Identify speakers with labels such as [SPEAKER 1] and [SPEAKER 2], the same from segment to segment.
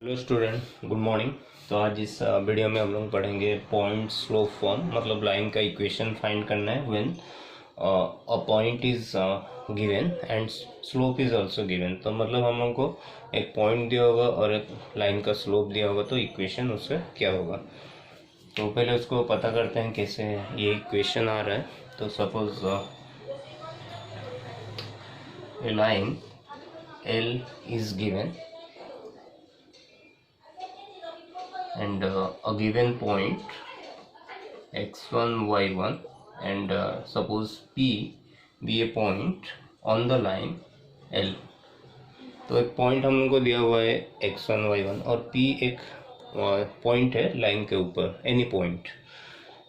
[SPEAKER 1] Hello student, good morning. तो आज इस वीडियो में हम लोग पढ़ेंगे पॉइंट स्लोप फॉर्म, मतलब लाइन का इक्वेशन फाइंड करना है when a point is given and slope is also given. तो मतलब हम लोग को एक पॉइंट दिया होगा और एक लाइन का स्लोप दिया होगा, तो इक्वेशन उसका क्या होगा। तो पहले उसको पता करते हैं कैसे ये इक्वेशन आ रहा है। तो suppose A line L is given and a given point x1 y1 and suppose P be a point on the line L। तो एक पॉइंट हम लोग को दिया हुआ है x1 y1 और P एक पॉइंट है लाइन के ऊपर, एनी पॉइंट।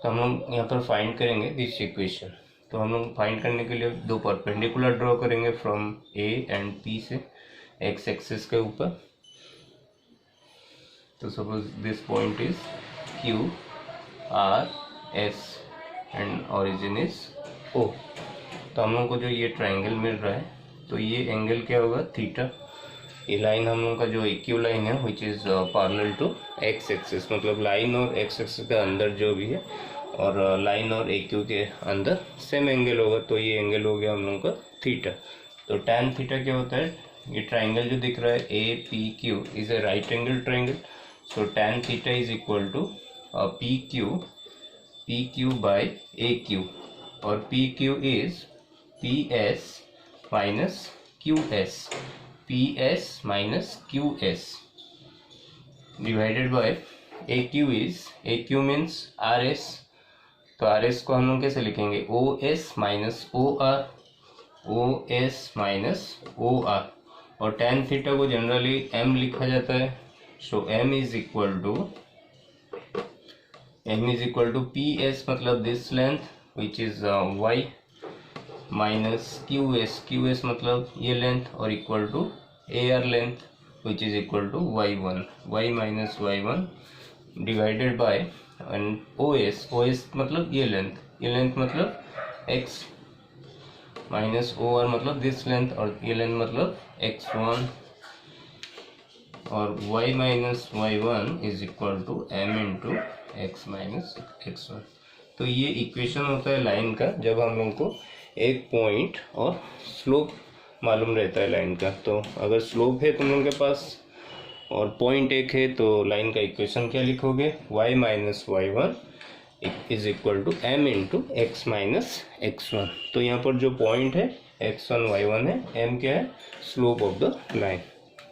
[SPEAKER 1] तो हम लोग यहाँ पर फाइंड करेंगे दिस इक्वेशन। तो हम लोग फाइंड करने के लिए दो परपेंडिकुलर ड्रॉ करेंगे फ्रॉम A एंड P से x एक्सिस के ऊपर। तो suppose this point is Q R S and origin is O। तो हम लोग को जो ये ट्रायंगल मिल रहा है, तो ये एंगल क्या होगा, थीटा। ये लाइन हम लोग का जो इक्यू लाइन है which is parallel to x axis, मतलब लाइन और एक्स एक्सिस के अंदर जो भी है और लाइन और एक्यू के अंदर सेम एंगल होगा। तो ये एंगल हो गया हम लोग का थीटा। तो tan थीटा क्या होता है, ये ट्राइंगल जो दिख रहा है A P Q is a right angle triangle. So tan theta is equal to P Q by A Q, और P Q is P S minus Q S, P S minus Q S divided by A Q is, A Q means R S. तो R S को हम लोग कैसे लिखेंगे, O S minus O R, O S minus O R. और tan theta को generally m लिखा जाता है। So m is equal to P S, मतलब this length which is y minus Q S मतलब ये लेंथ, और equal to A R length which is equal to y minus y1 divided by and O S मतलब ये length मतलब x minus O R मतलब this length, और ये length मतलब x1, और y minus y1 is equal to m into x minus x1। तो ये इक्वेशन होता है लाइन का, जब हम लोग को एक पॉइंट और स्लोप मालूम रहता है लाइन का। तो अगर स्लोप है तुम लोग के पास और पॉइंट एक है, तो लाइन का इक्वेशन क्या लिखोगे, y minus y1 is equal to m into x minus x1। तो यहाँ पर जो पॉइंट है x1 y1 है, m क्या है, स्लोप ऑफ द लाइन।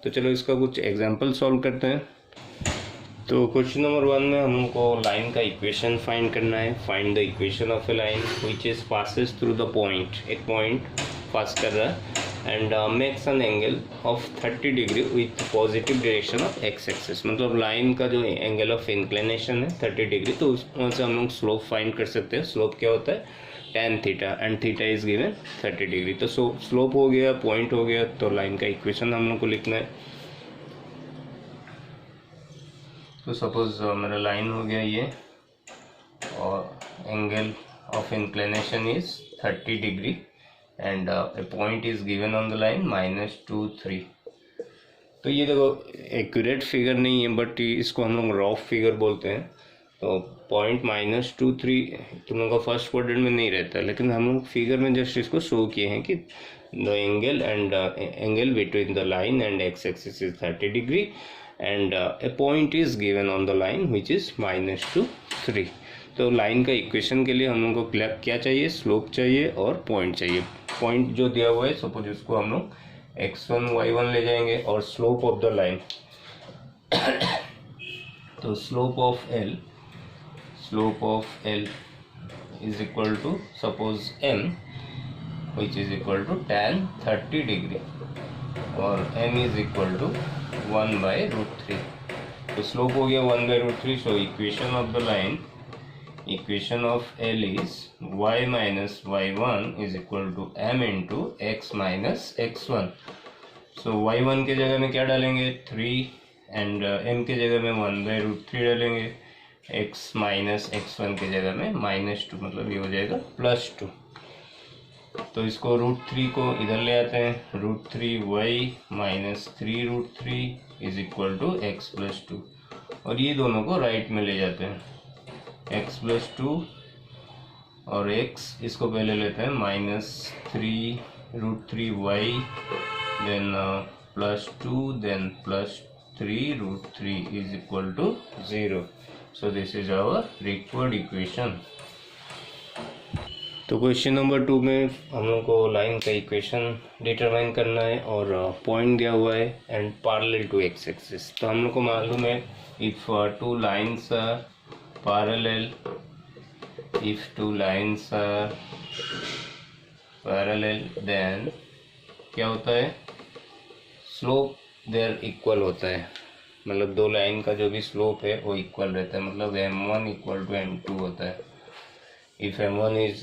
[SPEAKER 1] तो चलो इसका कुछ एग्जांपल सॉल्व करते हैं। तो क्वेश्चन नंबर 1 में हमको लाइन का इक्वेशन फाइंड करना है। Find the equation of A line which is passes through the point. एक पॉइंट पास कर रहा है and makes an angle of 30 degree with positive direction of x axis, मतलब लाइन का जो एंगल ऑफ इंक्लिनेशन है 30 डिग्री। तो उसमें से हम लोग स्लोप फाइंड कर सकते हैं। स्लोप क्या होता है, tan theta, and theta is given 30 degree. तो स्लोप हो गया, पॉइंट हो गया, तो लाइन का इक्वेशन हम लोग को लिखना है। तो सपोज मेरा लाइन हो गया ये, और angle of inclination is 30 degree and A point is given on the line -2 3। तो ये देखो एक्यूरेट फिगर नहीं है, बट इसको हम लोग रफ फिगर बोलते हैं। तो पॉइंट -2 3 तुम लोग का फर्स्ट क्वाड्रेंट में नहीं रहता है, लेकिन हम लोग फिगर में जस्ट इसको शो किए हैं कि the angle between the line and x axis is 30 degree and A point is given on the line which is -2 3। तो लाइन का इक्वेशन के लिए हम लोग को क्या चाहिए, स्लोप चाहिए और पॉइंट चाहिए। पॉइंट जो दिया हुआ है, सपोज इसको हम लोग x1 y1 ले जाएंगे, और स्लोप ऑफ द लाइन तो slope of L is equal to suppose m which is equal to tan 30 degree, और m इज इक्वल टू 1/√3। तो स्लोप हो गया 1/√3। So equation of the line, equation of L is y minus y1 is equal to m into x minus x1। सो y1 के जगह में क्या डालेंगे, 3, एंड m के जगह में 1/√3 डालेंगे, x माइनस x1 के जगह में -2, मतलब ये हो जाएगा +2। तो इसको √3 को इधर ले आते हैं, √3y minus 3√3 is equal to x plus two, और ये दोनों को राइट में ले जाते हैं, एक्स प्लस टू और एक्स, इसको पहले लेते हैं -3√3y, then +2, then +3√3 is equal to 0. So this is our required equation. तो क्वेश्चन नंबर 2 में हम लोग को लाइन का इक्वेशन डिटरमाइन करना है और पॉइंट दिया हुआ है and parallel to x axis. तो हम लोग को मालूम है if two lines are parallel, if two lines are parallel then क्या होता है, स्लोप देयर इक्वल होता है. मतलब दो लाइन का जो भी स्लोप है वो इक्वल रहता है, मतलब m1 इक्वल टू m2 होता है. If m1 is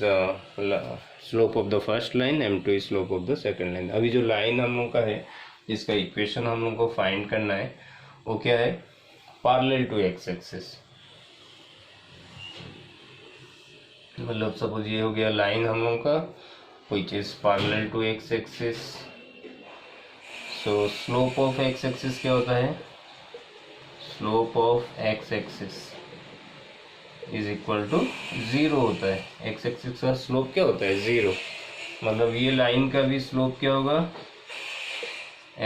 [SPEAKER 1] slope of the first line, m2 is slope of the second line. अभी जो लाइन हम लोग का है जिसका इक्वेशन हम लोग को फाइंड करना है वो क्या है, पैरेलल टू एक्स एक्सिस. मतलब सपोज ये हो गया लाइन हम लोग का which is parallel to x axis. So slope of x axis क्या होता है, slope of x axis is equal to 0 होता है. एक्स एक्सिस का स्लोप क्या होता है, 0. मतलब ये लाइन का भी स्लोप क्या होगा,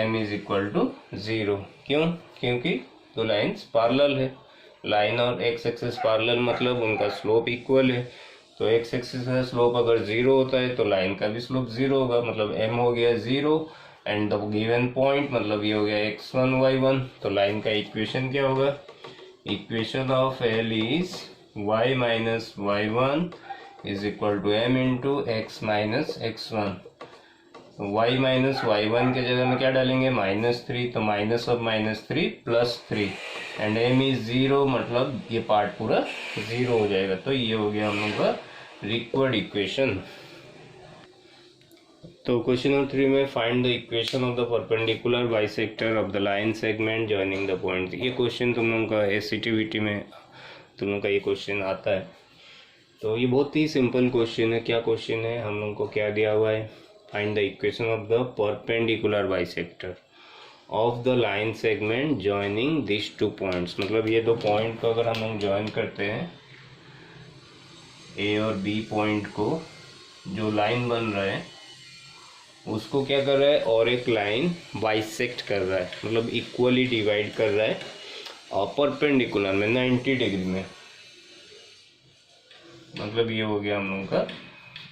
[SPEAKER 1] m इज इक्वल टू 0. क्यों, क्योंकि दो लाइन्स पैरेलल है. लाइन और एक्स एक्सिस पैरेलल मतलब उनका स्लोप इक्वल है. तो एक्स एक्सिस का स्लोप अगर 0 होता है तो लाइन का भी स्लोप 0 होगा, मतलब m हो गया 0 एंड द गिवन पॉइंट मतलब ये हो गया x1 y1. तो लाइन का इक्वेशन क्या होगा, equation of L is y minus y1 is equal to m into x minus x1. y minus y1 के जगह में क्या डालेंगे, -3, तो minus of -3 +3 and m is 0, मतलब ये पार्ट पूरा 0 हो जाएगा. तो ये हो गया हम लोग का रिक्वायर्ड इक्वेशन. तो क्वेश्चन नंबर 3 में find the equation of the perpendicular bisector of the line segment joining the point. ये क्वेश्चन तुम लोगों का एससीटीवीटी में तुम लोगों का ये क्वेश्चन आता है. तो ये बहुत ही सिंपल क्वेश्चन है. क्या क्वेश्चन है, हम लोग को क्या दिया हुआ है, find the equation of the perpendicular bisector of the line segment joining this two points. मतलब ये दो पॉइंट को अगर हम लोग ज्वाइन करते हैं, ए और बी पॉइंट को, जो लाइन बन रहा है उसको क्या कर रहा है, और एक लाइन बाइसेक्ट कर रहा है, मतलब इक्वली डिवाइड कर रहा है और परपेंडिकुलर में 90 डिग्री में. मतलब ये हो गया हम लोगों का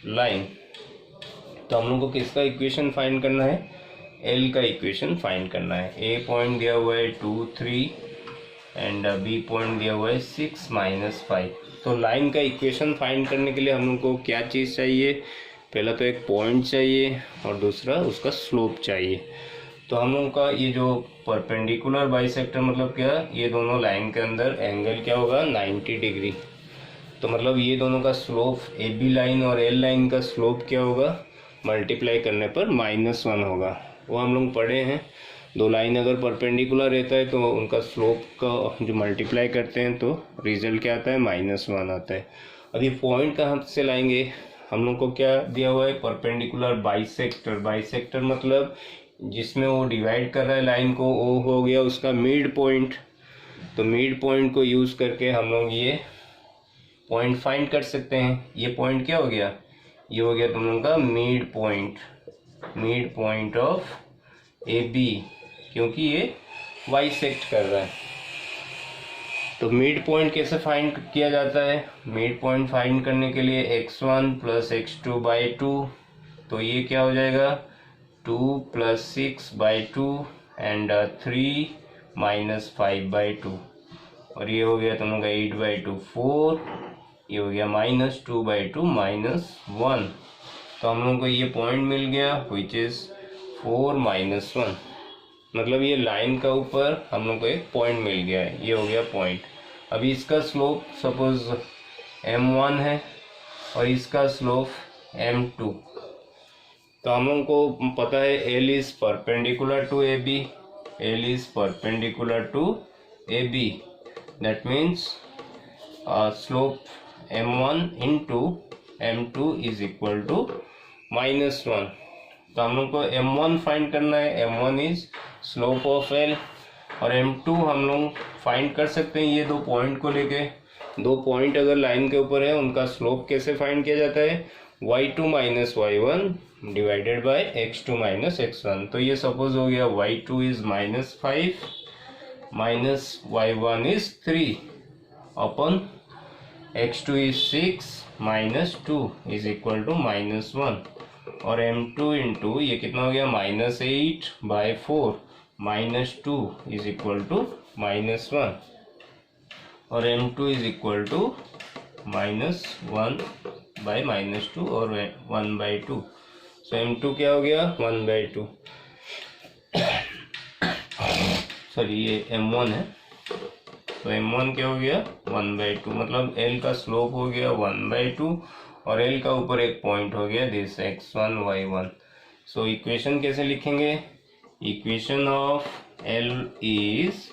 [SPEAKER 1] लाइन. तो हम लोग को किसका इक्वेशन फाइंड करना है, एल का इक्वेशन फाइंड करना है. ए पॉइंट दिया हुआ है 2 3 एंड बी पॉइंट दिया हुआ है 6 -5. तो लाइन का इक्वेशन फाइंड करने के लिए हम लोग को क्या चीज़ चाहिए, पहला तो एक पॉइंट चाहिए और दूसरा उसका स्लोप चाहिए. तो हम लोग का ये जो परपेंडिकुलर बाइसेक्टर मतलब क्या, ये दोनों लाइन के अंदर एंगल क्या होगा, 90 डिग्री. तो मतलब ये दोनों का स्लोप, ए बी लाइन और एल लाइन का स्लोप क्या होगा, मल्टीप्लाई करने पर -1 होगा. वो हम लोग पढ़े हैं. दो लाइन अगर परपेंडिकुलर रहता है तो उनका स्लोप का जो मल्टीप्लाई करते हैं तो रिजल्ट क्या आता है, -1 आता है. अभी पॉइंट कहाँ से लाएंगे, हम लोग को क्या दिया हुआ है, परपेंडिकुलर बाइसेक्टर. बाइसेक्टर मतलब जिसमें वो डिवाइड कर रहा है लाइन को, वो हो गया उसका मिड पॉइंट. तो मिड पॉइंट को यूज़ करके हम लोग ये पॉइंट फाइंड कर सकते हैं. ये पॉइंट क्या हो गया, ये हो गया तुम लोगों का mid point, mid point of A B, क्योंकि ये बाइसेक्ट कर रहा है. तो मिड पॉइंट कैसे फाइंड किया जाता है, मिड पॉइंट फाइंड करने के लिए x1 + x2/2. तो ये क्या हो जाएगा, 2 + 6/2 एंड 3 - 5/2. और ये हो गया तुम लोग का 8/2 4, ये हो गया -2/2 -1. तो हम लोग को ये पॉइंट मिल गया विच इज़ 4 - 1. मतलब ये लाइन का ऊपर हम लोग को एक पॉइंट मिल गया है, ये हो गया पॉइंट. अभी इसका स्लोप सपोज m1 है और इसका स्लोप m2. तो हम लोग को पता है L is perpendicular to A B, L is perpendicular to A B. That means slope m1 into m2 is equal to -1. तो हम लोग को m1 फाइंड करना है. m1 is slope of L और m2 हम लोग फाइंड कर सकते हैं ये दो पॉइंट को लेके। दो पॉइंट अगर लाइन के ऊपर है उनका स्लोप कैसे फाइंड किया जाता है, y2 minus y1 divided bye x2 minus x1। तो ये सपोज हो गया y2 is -5 minus y1 is 3 upon x2 is 6 minus 2 is equal to -1 और m2 इंटू ये कितना हो गया -8 बाय 4 -2 इज इक्वल टू -1 और m2 is equal to -1 bye -2 और 1/2। सो m2 क्या हो गया 1/2, सॉरी ये m1 है, तो m1 क्या हो गया 1/2, मतलब l का स्लोप हो गया 1/2 और l का ऊपर एक पॉइंट हो गया this x1 y1। So equation कैसे लिखेंगे, equation of l is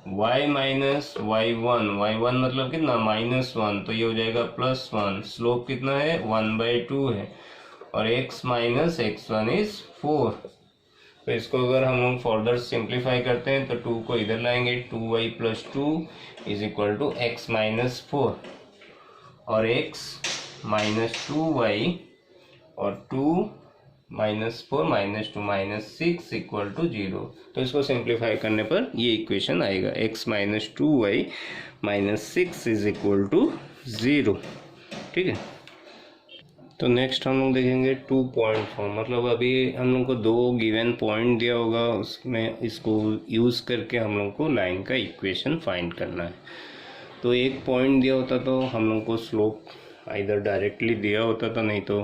[SPEAKER 1] y minus y1, y1 मतलब कितना -1, तो ये हो जाएगा +1, स्लोप कितना है 1/2 है और x माइनस x1 इज 4। तो इसको अगर हम लोग फर्दर सिंप्लीफाई करते हैं तो 2 को इधर लाएंगे, 2y + 2 is equal to x minus 4 और x माइनस 2y और 2 माइनस 4 माइनस 2 -6 इक्वल टू 0। तो इसको सिंप्लीफाई करने पर ये इक्वेशन आएगा x minus 2y -6 is equal to 0। ठीक है, तो नेक्स्ट हम लोग देखेंगे 2 पॉइंट फॉर्म। मतलब अभी हम लोग को दो गिवन पॉइंट दिया होगा, उसमें इसको यूज़ करके हम लोग को लाइन का इक्वेशन फाइंड करना है। तो एक पॉइंट दिया होता तो हम लोग को स्लोप इधर डायरेक्टली दिया होता था, नहीं तो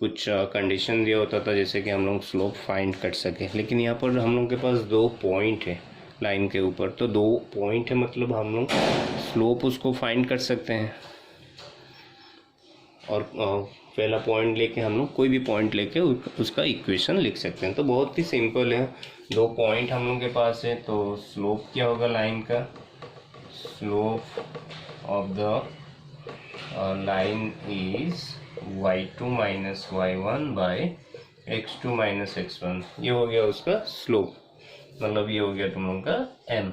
[SPEAKER 1] कुछ कंडीशन दिया होता था जैसे कि हम लोग स्लोप फाइंड कर सके। लेकिन यहाँ पर हम लोग के पास दो पॉइंट है लाइन के ऊपर, तो दो पॉइंट है मतलब हम लोग स्लोप उसको फाइंड कर सकते हैं। और पहला पॉइंट लेके हम लोग कोई भी पॉइंट लेके उसका इक्वेशन लिख सकते हैं। तो बहुत ही सिंपल है, दो पॉइंट हम लोग के पास है, तो स्लोप क्या होगा लाइन का, slope of the line is y2 minus y1 by x2 minus x1। ये हो गया उसका स्लोप, मतलब ये हो गया तुम लोग का m।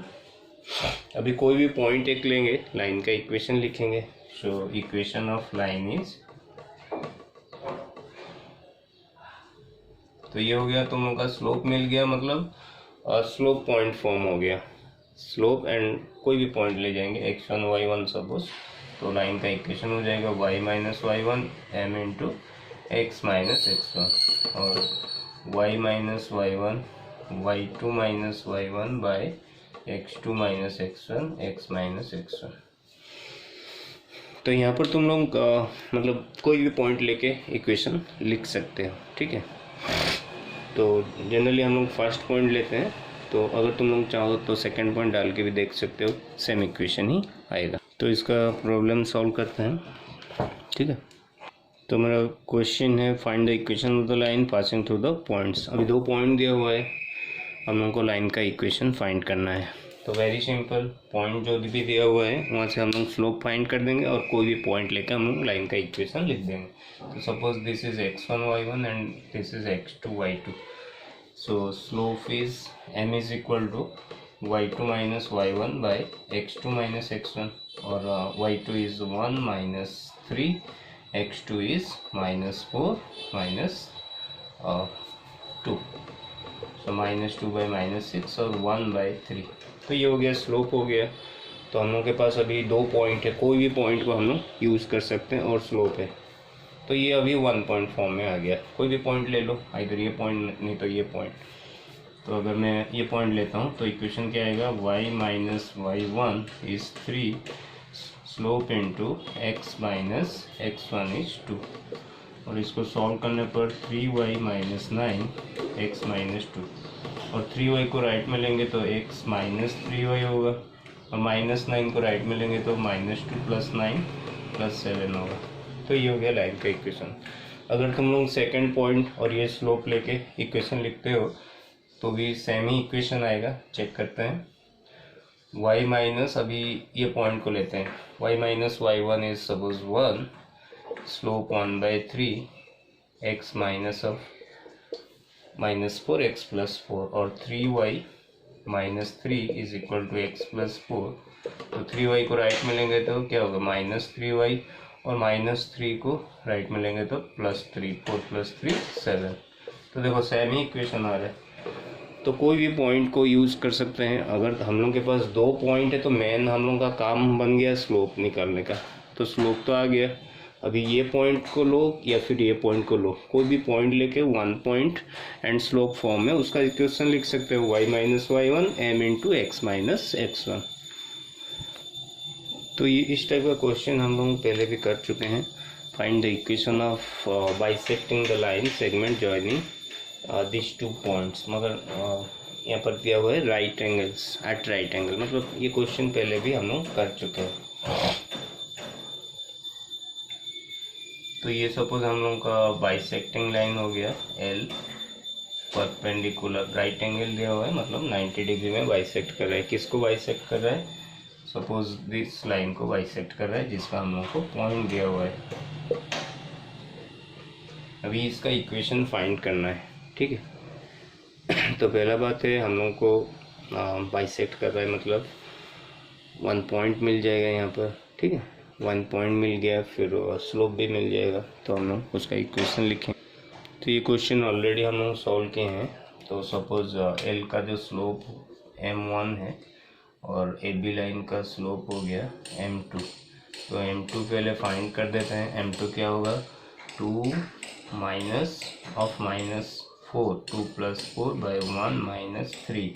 [SPEAKER 1] अभी कोई भी पॉइंट एक लेंगे, लाइन का इक्वेशन लिखेंगे। सो इक्वेशन ऑफ लाइन इज, तो ये हो गया तुम लोग का स्लोप मिल गया, मतलब स्लोप पॉइंट फॉर्म हो गया। स्लोप एंड कोई भी पॉइंट ले जाएंगे x1 y1 सपोज, तो लाइन का इक्वेशन हो जाएगा y minus y1 m into x minus x1 और y minus y1 y2 minus y1 by x2 minus x1 x minus x1। तो यहाँ पर तुम लोग मतलब कोई भी पॉइंट लेके इक्वेशन लिख सकते हो। ठीक है, तो जनरली हम लोग फर्स्ट पॉइंट लेते हैं, तो अगर तुम लोग चाहो तो सेकंड पॉइंट डाल के भी देख सकते हो, सेम इक्वेशन ही आएगा। तो इसका प्रॉब्लम सॉल्व करते हैं। ठीक है, तो मेरा क्वेश्चन है find the equation of the line passing through the points. अभी दो पॉइंट दिया हुआ है, हम लोग को लाइन का इक्वेशन फाइंड करना है। तो वेरी सिंपल, पॉइंट जो भी दिया हुआ है वहाँ से हम लोग स्लोप फाइंड कर देंगे और कोई भी पॉइंट लेकर हम लोग लाइन का इक्वेशन लिख देंगे। तो suppose this is x1 y1 and this is x2 y2। So slope is m is equal to y2 minus y1 by x2 minus x1 और y2 is 1 minus 3, x2 is -4 minus 2, तो -2 by -6 और 1/3। तो ये हो गया slope हो गया। तो हम लोग के पास अभी दो पॉइंट है, कोई भी पॉइंट को हम लोग यूज़ कर सकते हैं और स्लोप है, तो ये अभी 1 पॉइंट फॉर्म में आ गया। कोई भी पॉइंट ले लो, इधर ये पॉइंट नहीं तो ये पॉइंट। तो अगर मैं ये पॉइंट लेता हूँ तो इक्वेशन क्या आएगा, y minus y1 is 3 slope into x minus x1 is 2 और इसको सॉल्व करने पर 3y माइनस 9 x माइनस 2 और 3y को राइट में लेंगे तो x माइनस 3y होगा और -9 को राइट में लेंगे तो -2 + 9 + 7 होगा। तो ये हो गया लाइन का इक्वेशन। अगर तुम लोग सेकंड पॉइंट और ये स्लोप लेके इक्वेशन लिखते हो तो भी सेम ही इक्वेशन आएगा। चेक करते हैं, y माइनस, अभी ये पॉइंट को लेते हैं, y minus y1 is suppose 1 slope 1/3 x minus of -4 x + 4 और 3y -3 is equal to x plus 4, तो 3y को राइट में लेंगे तो क्या होगा -3y, और -3 को राइट में लेंगे तो +3, 4 + 3 7। तो देखो सेम ही इक्वेशन आ रहा है। तो कोई भी पॉइंट को यूज़ कर सकते हैं। अगर हम लोग के पास 2 पॉइंट है तो मेन हम लोग का काम बन गया स्लोप निकालने का। तो स्लोप तो आ गया, अभी ये पॉइंट को लो या फिर ये पॉइंट को लो, कोई भी पॉइंट लेके 1 पॉइंट एंड स्लोप फॉर्म में उसका इक्वेशन लिख सकते हो y - y1 m × x - x1। तो ये इस टाइप का क्वेश्चन हम लोग पहले भी कर चुके हैं। Find the equation of bisecting the line segment joining this 2 points, मगर यहाँ पर दिया हुआ है right angles eight right angle, मतलब ये क्वेश्चन पहले भी हम लोग कर चुके हैं। तो ये सपोज हम लोग का बाइसेक्टिंग लाइन हो गया L, परपेंडिकुलर राइट एंगल दिया हुआ है, मतलब 90 डिग्री में बाइसेक्ट कर रहा है। किसको बाइसेक्ट कर रहा है? सपोज दिस लाइन को बाइसेक्ट कर रहा है, जिसका हम लोग को पॉइंट दिया हुआ है। अभी इसका इक्वेशन फाइंड करना है, ठीक है। तो पहला बात है हम लोग को बाइसेक्ट कर रहा है, मतलब 1 पॉइंट मिल जाएगा यहाँ पर, ठीक है। 1 पॉइंट मिल गया, फिर स्लोप भी मिल जाएगा, तो हम लोग उसका इक्वेशन लिखें। तो ये क्वेश्चन ऑलरेडी हम लोग सॉल्व किए हैं। तो सपोज L का जो स्लोप m1 है और AB लाइन का स्लोप हो गया m2, तो m2 पहले फाइंड कर देते हैं। m2 क्या होगा? 2 माइनस ऑफ -4, 2 + 4 / 1 - 3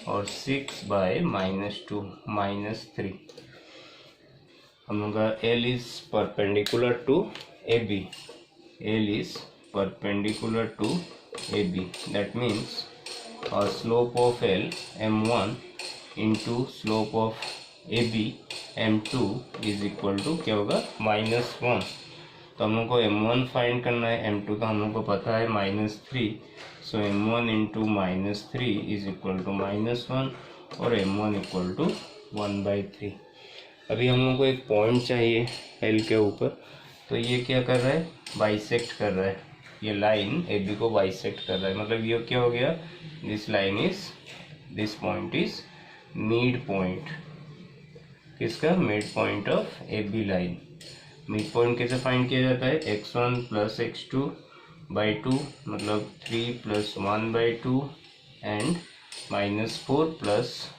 [SPEAKER 1] और 6 / -2 -3। हम लोग का L is perpendicular to AB, L is perpendicular to AB, that means slope of L m1 into slope of AB m2 is equal to क्या होगा? -1। तो हम लोग को m1 फाइंड करना है, m2 का हम लोग को पता है -3, सो m1 into -3 is equal to -1 और m1 equal to 1/3। अभी हम लोग को एक पॉइंट चाहिए L के ऊपर, तो ये क्या कर रहा है? बाइसेक्ट कर रहा है, ये लाइन AB को बाइसेक्ट कर रहा है। मतलब ये क्या हो गया? This line is, this point is mid point. किसका? Mid point of AB line. Mid point कैसे फाइंड किया जाता है? x1 + x2/2, मतलब 3 + 1/2 एंड -4 +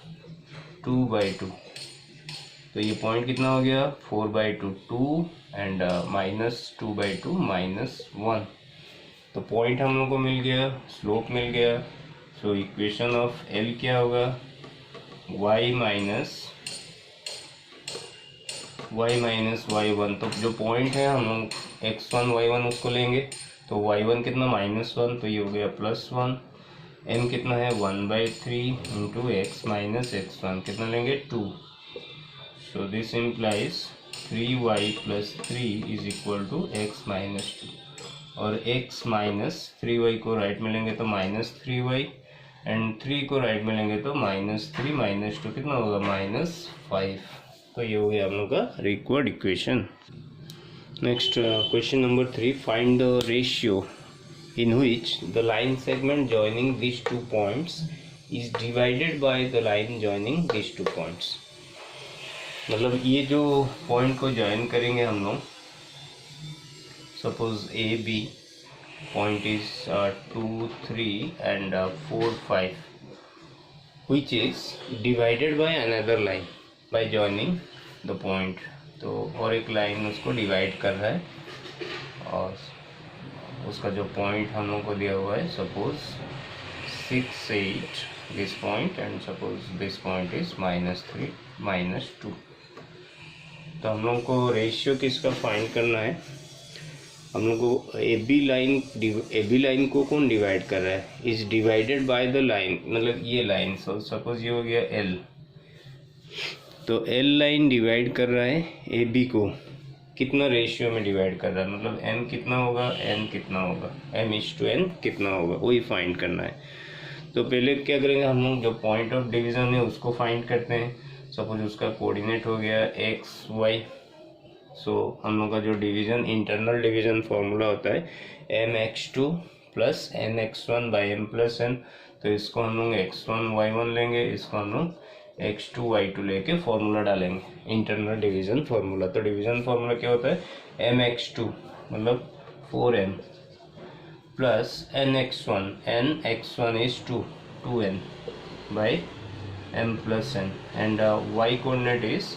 [SPEAKER 1] 2/2। तो ये पॉइंट कितना हो गया? 4/2, 2 एंड -2/2 -1। तो पॉइंट हम लोग को मिल गया, स्लोप मिल गया। सो इक्वेशन ऑफ L क्या होगा? y - y1। तो जो पॉइंट है हम लोग x1 y1 उसको लेंगे, तो y1 कितना? -1, तो ये हो गया +1। m कितना है? 1/3 × x - x1, कितना लेंगे? 2। So this implies 3y + 3 is equal to x - 2, और x - 3y को राइट में लेंगे तो -3y एंड 3 को राइट में लेंगे तो -3 - 2 कितना होगा? -5। तो ये हो गया हम लोग का required equation. Next question number 3, find the ratio in which the line segment joining these 2 points is divided by the line joining these 2 points। मतलब ये जो पॉइंट को ज्वाइन करेंगे हम लोग, suppose AB point is 2, 3 and 4, 5, which is divided by another line by joining the point। तो और एक लाइन उसको डिवाइड कर रहा है, और उसका जो पॉइंट हम लोग को दिया हुआ है, suppose 6, 8 this point, and suppose this point is -3 -2। तो हम लोग को रेशियो किसका फाइंड करना है? हम लोग को AB लाइन को कौन डिवाइड कर रहा है? Is divided by the line, मतलब ये लाइन। सपोज ये हो गया L, तो L लाइन डिवाइड कर रहा है AB को, कितना रेशियो में डिवाइड कर रहा है? मतलब m कितना होगा, n कितना होगा, m/n कितना होगा, वही फाइंड करना है। तो पहले क्या करेंगे हम लोग? जो पॉइंट ऑफ डिवीज़न है उसको फाइंड करते हैं। सपोज उसका कोऑर्डिनेट हो गया x y, सो हम लोग का जो डिवीज़न, इंटरनल डिवीज़न फॉर्मूला होता है mx2 + nx1/m + n। तो तो इसको हम लोग x1 y1 लेंगे, इसको हम लोग x2 y2 लेके फॉर्मूला डालेंगे, इंटरनल डिवीजन फार्मूला। तो डिवीजन फार्मूला क्या होता है, mx2 मतलब 4m plus nx1, nx1 is 2n by m plus n, and y coordinate is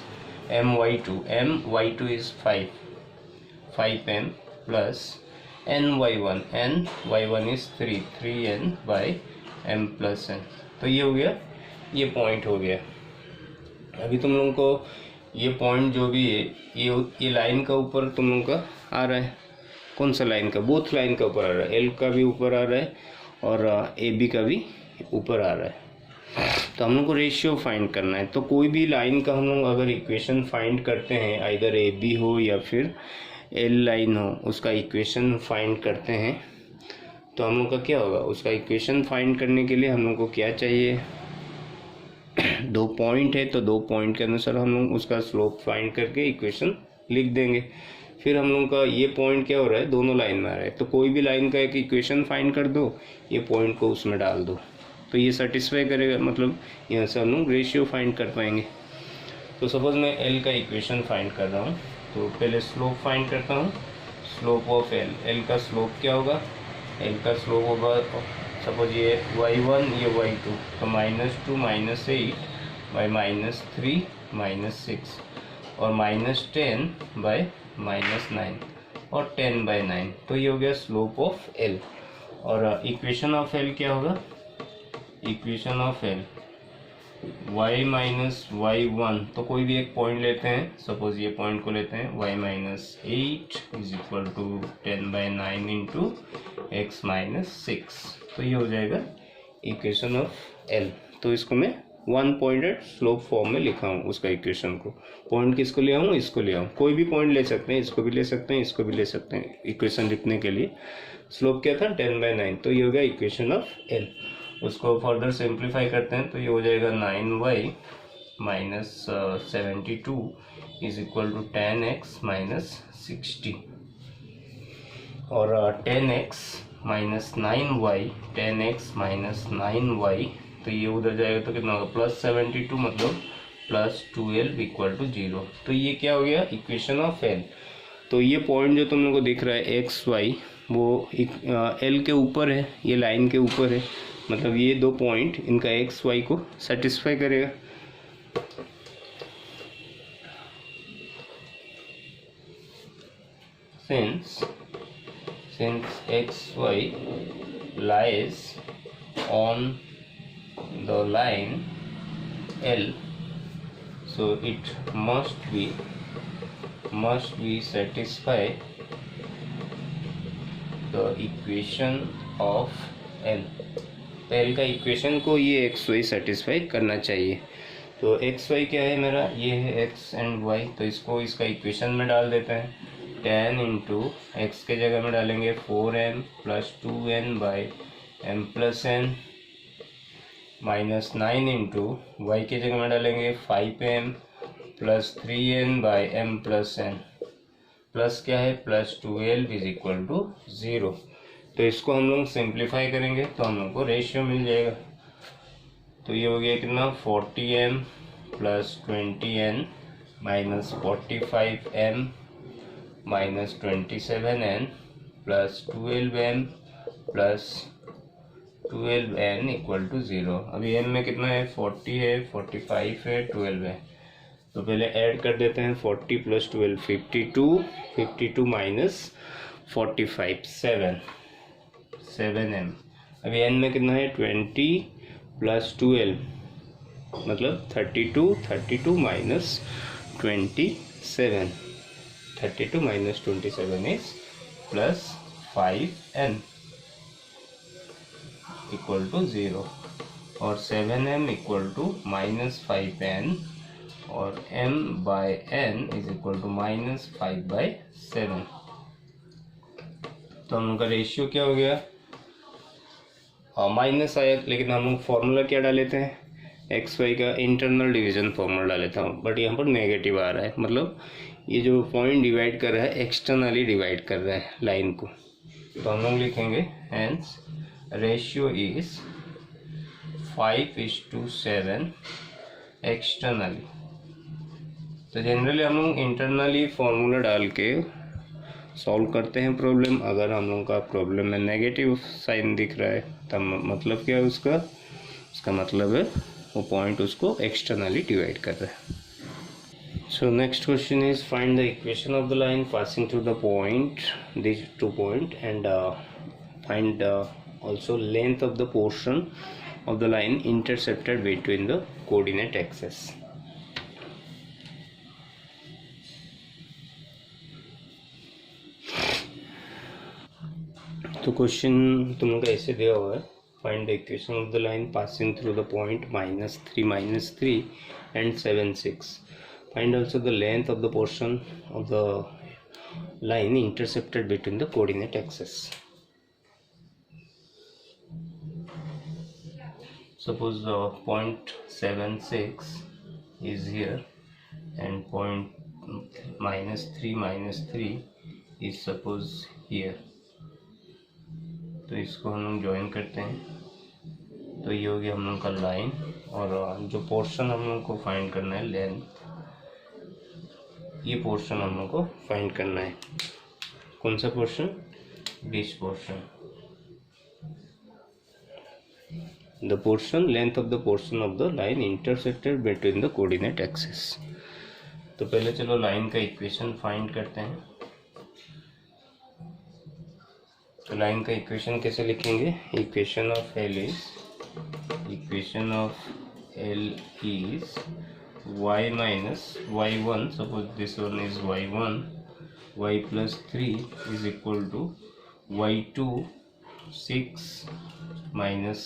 [SPEAKER 1] my2 is 5m plus ny1 is 3n by m plus n। तो ये हो गया, ये पॉइंट हो गया। अभी तुम लोगों को ये पॉइंट जो भी है ये लाइन का ऊपर तुम लोगों का आ रहा है, कौन सा लाइन का, बोथ लाइन का ऊपर आ रहा है, एल का भी ऊपर आ रहा है और ए बी का भी ऊपर आ रहा है। तो हम लोग को रेशियो फाइंड करना है। तो कोई भी लाइन का हम लोग अगर इक्वेशन फाइंड करते हैं, आइदर ए बी हो या फिर एल लाइन हो, उसका इक्वेशन फाइंड करते हैं तो हम लोग का क्या होगा, उसका इक्वेशन फाइंड करने के लिए हम लोग को क्या चाहिए, 2 पॉइंट है तो 2 पॉइंट के अनुसार हम लोग उसका स्लोप फाइंड करके इक्वेशन लिख देंगे। फिर हम लोग का ये पॉइंट क्या हो रहा है, दोनों लाइन में आ रहा है, तो कोई भी लाइन का एक इक्वेशन फाइंड कर दो, ये पॉइंट को उसमें डाल दो, तो ये सेटिस्फाई करेगा, मतलब यहाँ से हम लोग रेशियो फाइंड कर पाएंगे। तो सपोज मैं एल का इक्वेशन फाइंड कर रहा हूँ, तो पहले स्लोप फाइंड करता हूँ। स्लोप ऑफ एल, एल का स्लोप क्या होगा, एल का स्लोप होगा सपोज ये y1 ये y2, तो -2 -8 बाई -3 -6 और -10 बाई -9 और 10 बाई 9। तो ये हो गया स्लोप ऑफ एल। और इक्वेशन ऑफ एल क्या होगा, equation of L y minus y1, तो कोई भी एक पॉइंट लेते हैं, सपोज ये पॉइंट को लेते हैं, y minus 8 is equal to 10 by 9 into x minus 6। तो ये हो जाएगा इक्वेशन ऑफ एल। तो इसको मैं 1 पॉइंटेड स्लोप फॉर्म में लिखा हूँ उसका इक्वेशन को। पॉइंट किसको ले आऊँ, इसको ले आऊँ, कोई भी पॉइंट ले सकते हैं, इसको भी ले सकते हैं, इसको भी ले सकते हैं इक्वेशन लिखने के लिए। स्लोप क्या था, 10 बाई 9, तो ये हो गया इक्वेशन ऑफ एल। उसको फर्दर सिंप्लीफाई करते हैं तो ये हो जाएगा 9y minus 72 is equal to 10x minus 60 और 10x minus 9y, 10x minus 9y, तो ये उधर जाएगा तो कितना होगा, प्लस 72 मतलब प्लस 12 इक्वल टू 0। तो ये क्या हो गया, इक्वेशन ऑफ एल। तो ये पॉइंट जो तुम लोग को दिख रहा है एक्स वाई, वो एल के ऊपर है, ये लाइन के ऊपर है, मतलब ये 2 पॉइंट इनका एक्स वाई को सेटिस्फाई करेगा। since xy lies on the line L, so it must be satisfy the equation of L। तो L का इक्वेशन को ये एक्स वाई सेटिस्फाई करना चाहिए। तो एक्स वाई क्या है मेरा, ये है एक्स एंड वाई, तो इसको इसका इक्वेशन में डाल देते हैं। 10 इंटू एक्स के जगह में डालेंगे 4m plus 2n by m plus n minus 9 into y के जगह में डालेंगे 5m plus 3n by m plus n plus क्या है प्लस 12 इज इक्वल टू 0। तो इसको हम लोग सिंप्लीफाई करेंगे तो हम लोग को रेशियो मिल जाएगा। तो ये हो गया कितना, 40m plus 20n minus 45m minus 27n plus 12m plus 12n equal to 0। अभी n में कितना है, 40 है, 45 है, 12 है, तो पहले ऐड कर देते हैं 40 प्लस 12 52 माइनस 45 7m। अभी n में कितना है 20 प्लस 12 मतलब 32 minus 27, 32 minus 27 is plus 5n equal to 0 और 7m equal to minus 5n और m by n is equal to minus 5/7। तो हम लोग का रेशियो क्या हो गया, माइनस आया, लेकिन हम लोग फॉर्मूला क्या डाले थे, एक्स वाई का इंटरनल डिवीजन फॉर्मूला डाले था, बट यहाँ पर नेगेटिव आ रहा है, मतलब ये जो पॉइंट डिवाइड कर रहा है एक्सटर्नली डिवाइड कर रहा है लाइन को। तो हम लोग लिखेंगे हेंस रेशियो इज 5:7 एक्सटर्नली। तो जनरली हम लोग इंटरनली फॉर्मूला डाल के सॉल्व करते हैं प्रॉब्लम। अगर हम लोग का प्रॉब्लम में नेगेटिव साइन दिख रहा है तब मतलब क्या है उसका मतलब है वो पॉइंट उसको एक्सटर्नली डिवाइड कर रहा है। So next question is find the equation of the line passing through the point this 2 point and find also length of the portion of the line intercepted between the coordinate axes. तो question तुम लोग का ऐसे दिया हुआ है, find the equation of the line passing through the point -3 and 7 6. Find also the length of the portion of the line intercepted between the coordinate axes. Suppose point 76 is here and point -3 is suppose here. तो इसको हम लोग join करते हैं तो ये हो गया हम लोग का लाइन, और जो पोर्शन हम लोग को फाइंड करना है लेंथ, ये पोर्शन हम लोग को फाइंड करना है. कौन सा portion? This portion. The portion length of the portion of the line intersected between the coordinate axes. तो पहले चलो लाइन का इक्वेशन फाइंड करते हैं. तो लाइन का इक्वेशन कैसे लिखेंगे? Equation of L is y minus y1, suppose this one is y1, y plus 3 is equal to y2 6 minus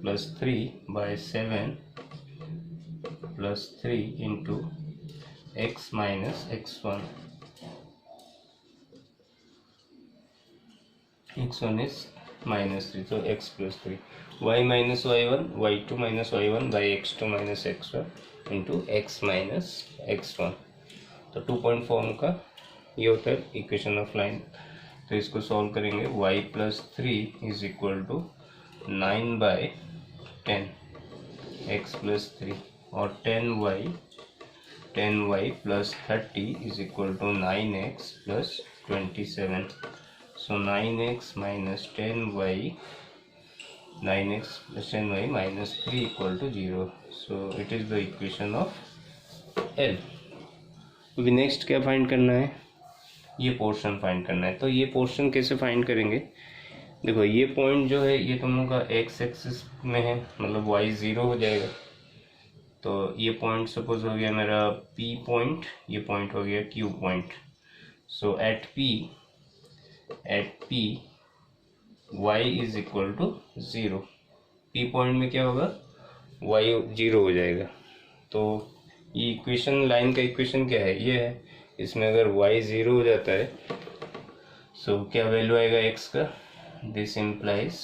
[SPEAKER 1] plus 3 by 7 plus 3 into x minus x1. x1 is -3, so x plus 3. y minus y1, y2 minus y1 by x2 minus x1 into x minus x1. तो 2 point form का ये होता है equation of line. तो इसको solve करेंगे. y plus 3 is equal to 9 by 10 x plus 3, और 10y plus 30 is equal to 9x plus 27. So 9x minus 10y minus 3 equal to 0. So it is the equation of L. अभी next क्या find करना है? ये portion find करना है. तो ये पोर्शन कैसे फाइंड करेंगे? देखो ये पॉइंट जो है ये तुम लोग का एक्स एक्सिस में है, मतलब y 0 हो जाएगा. तो ये पॉइंट सपोज हो गया मेरा P पॉइंट, ये पॉइंट हो गया Q point. So at P y is equal to 0. P point में क्या होगा? y 0 हो जाएगा. तो ये इक्वेशन, लाइन का इक्वेशन क्या है? ये है. इसमें अगर y 0 हो जाता है सो क्या वैल्यू आएगा x का? This implies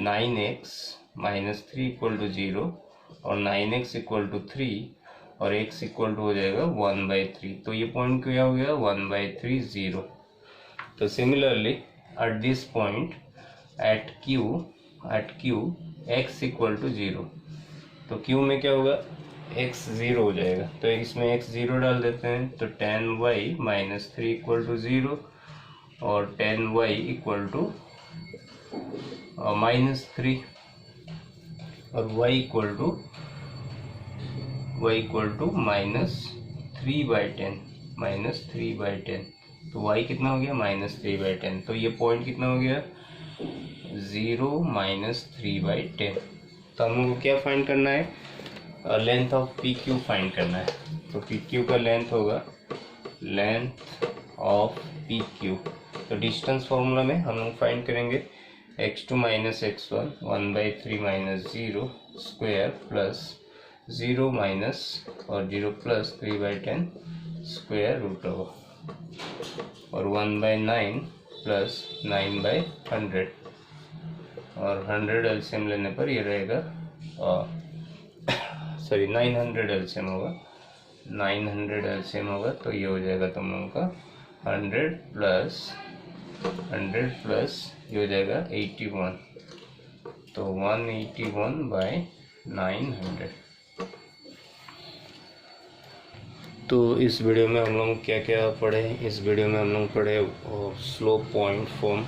[SPEAKER 1] 9x minus 3 equal to 0, और 9x equal to 3 और x equal to हो जाएगा 1/3. तो ये पॉइंट क्या हो गया? 1/3 0. तो similarly at this point at Q x equal to 0. तो Q में क्या होगा? x 0 हो जाएगा. तो इसमें x 0 डाल देते हैं. तो 10y minus 3 equal to 0 और 10y इक्वल टू -3 और y इक्वल टू -3/10. तो y कितना हो गया? -3/10. तो ये पॉइंट कितना हो गया? 0 -3/10. तो हम लोग को क्या फाइंड करना है? लेंथ ऑफ PQ फाइंड करना है. तो PQ का लेंथ होगा लेंथ ऑफ PQ. तो डिस्टेंस फॉर्मूला में हम लोग फाइंड करेंगे x2 minus x1 1/3 minus 0 square plus 0 minus और 0 प्लस 3/10 स्क्वायर रूट ओवर और 1/9 प्लस 9/100 और 100 एलसीएम लेने पर ये रहेगा 900 एलसीएम होगा. 900 एलसीएम होगा तो ये हो जाएगा तुम लोगों का 100 प्लस ये हो जाएगा 81. तो 181/900। तो इस वीडियो में हम लोग क्या क्या पढ़े? इस वीडियो में हम लोग पढ़े स्लोप पॉइंट फॉर्म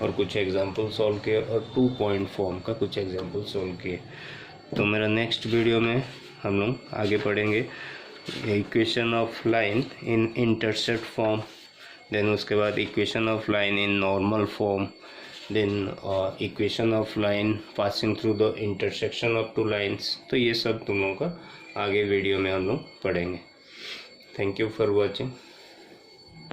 [SPEAKER 1] और कुछ एग्जाम्पल सॉल्व किए, और 2 पॉइंट फॉर्म का कुछ एग्जाम्पल सॉल्व किए। तो मेरा नेक्स्ट वीडियो में हम लोग आगे पढ़ेंगे equation of line in intercept form, then उसके बाद equation of line in normal form, then equation of line passing through the intersection of 2 lines. तो ये सब तुम लोगों का आगे वीडियो में हम लोग पढ़ेंगे। Thank you for watching.